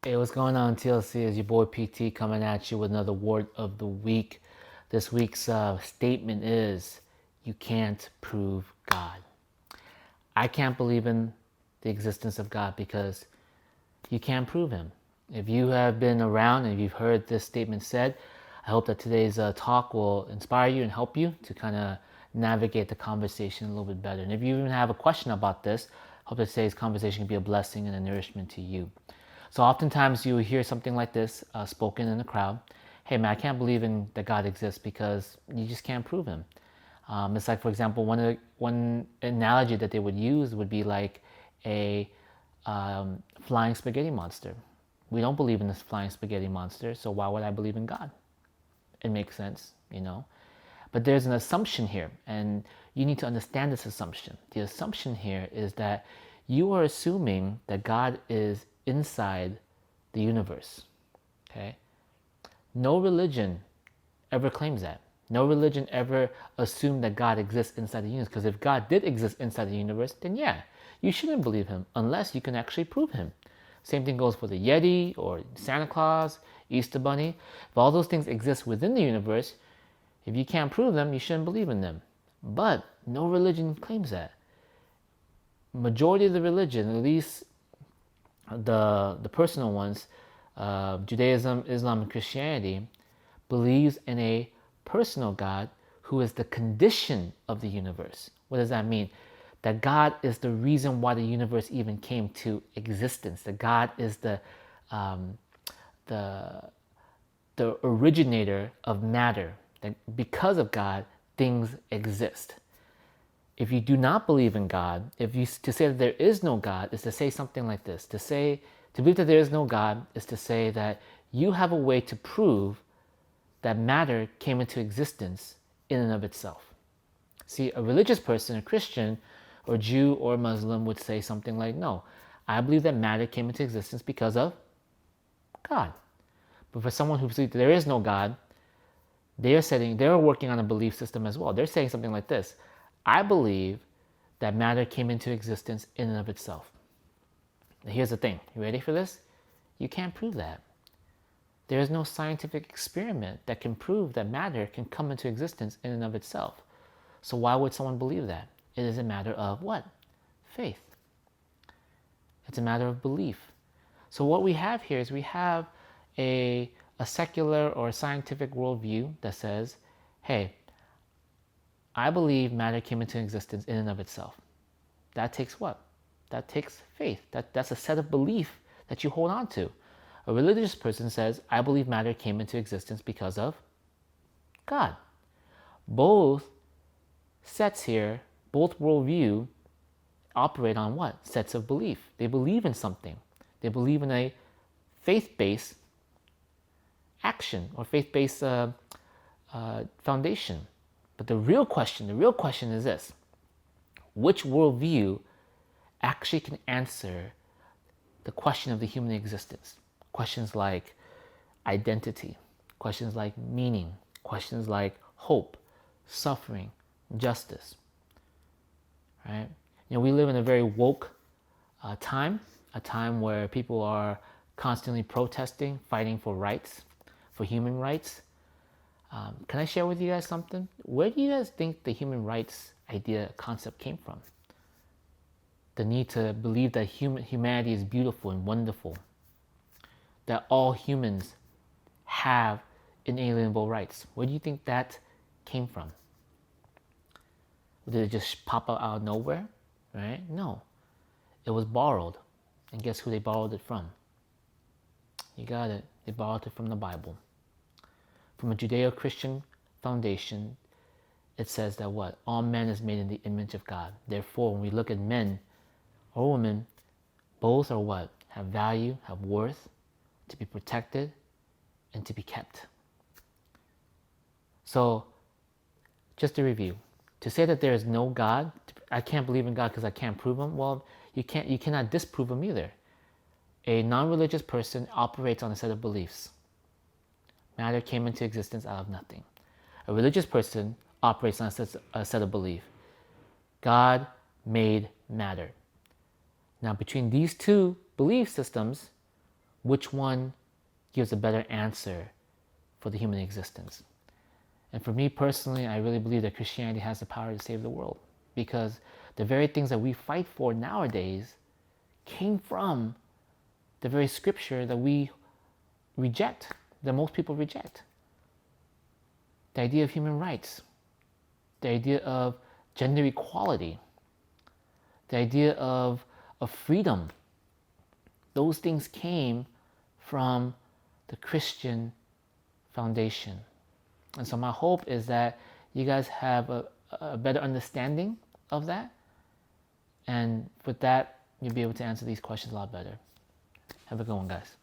Hey, what's going on, TLC? Is your boy PT coming at you with another word of the week. This week's statement is, you can't prove God. I can't believe in the existence of God because you can't prove him. If you have been around and you've heard this statement said, I hope that today's talk will inspire you and help you to kind of navigate the conversation a little bit better. And if you even have a question about this, I hope that today's conversation can be a blessing and a nourishment to you. So oftentimes you hear something like this spoken in the crowd. Hey man, I can't believe in that God exists because you just can't prove him. It's like, for example, one analogy that they would use would be like a flying spaghetti monster. We don't believe in this flying spaghetti monster, so why would I believe in God? It makes sense, you know. But there's an assumption here, and you need to understand this assumption. The assumption here is that you are assuming that God is inside the universe. Okay? No religion ever claims that. No religion ever assumed that God exists inside the universe. Because if God did exist inside the universe, then yeah, you shouldn't believe him unless you can actually prove him. Same thing goes for the Yeti or Santa Claus, Easter Bunny. If all those things exist within the universe, if you can't prove them, you shouldn't believe in them. But no religion claims that. Majority of the religion, at least the personal ones, Judaism, Islam, and Christianity, believes in a personal God who is the condition of the universe. What does that mean? That God is the reason why the universe even came to existence. That God is um, the the originator of matter. That because of God, things exist. If you do not believe in God, if you to say that there is no God is to say something like this. To believe that there is no God is to say that you have a way to prove that matter came into existence in and of itself. See, a religious person, a Christian or Jew or Muslim would say something like, no, I believe that matter came into existence because of God. But for someone who believes there is no God, they're working on a belief system as well. They're saying something like this: I believe that matter came into existence in and of itself. Now here's the thing. You ready for this? You can't prove that. There is no scientific experiment that can prove that matter can come into existence in and of itself. So why would someone believe that? It is a matter of what? Faith. It's a matter of belief. So what we have here is we have a secular or scientific worldview that says, hey, I believe matter came into existence in and of itself. That takes what? That takes faith. That's a set of belief that you hold on to. A religious person says, I believe matter came into existence because of God. Both sets here, both worldview, operate on what? Sets of belief. They believe in something. They believe in a faith-based action or faith-based foundation. But the real question is this: which worldview actually can answer the question of the human existence? Questions like identity, questions like meaning, questions like hope, suffering, justice. Right? You know, we live in a very woke time, a time where people are constantly protesting, fighting for rights, for human rights. Can I share with you guys something? Where do you guys think the human rights idea concept came from? The need to believe that humanity is beautiful and wonderful, that all humans have inalienable rights. Where do you think that came from? Did it just pop out of nowhere? Right? No. It was borrowed. And guess who they borrowed it from? You got it. They borrowed it from the Bible. From a Judeo-Christian foundation, it says that what? All men is made in the image of God. Therefore, when we look at men or women, both are what? Have value, have worth, to be protected, and to be kept. So, just to review, to say that there is no God, I can't believe in God because I can't prove him, well, you cannot disprove him either. A non-religious person operates on a set of beliefs. Matter came into existence out of nothing. A religious person operates on a set of belief. God made matter. Now, between these two belief systems, which one gives a better answer for the human existence. And for me personally, I really believe that Christianity has the power to save the world, because the very things that we fight for nowadays came from the very scripture that we reject, that most people reject. The idea of human rights, the idea of gender equality, the idea of freedom. Those things came from the Christian foundation. And so my hope is that you guys have a better understanding of that. And with that, you'll be able to answer these questions a lot better. Have a good one, guys.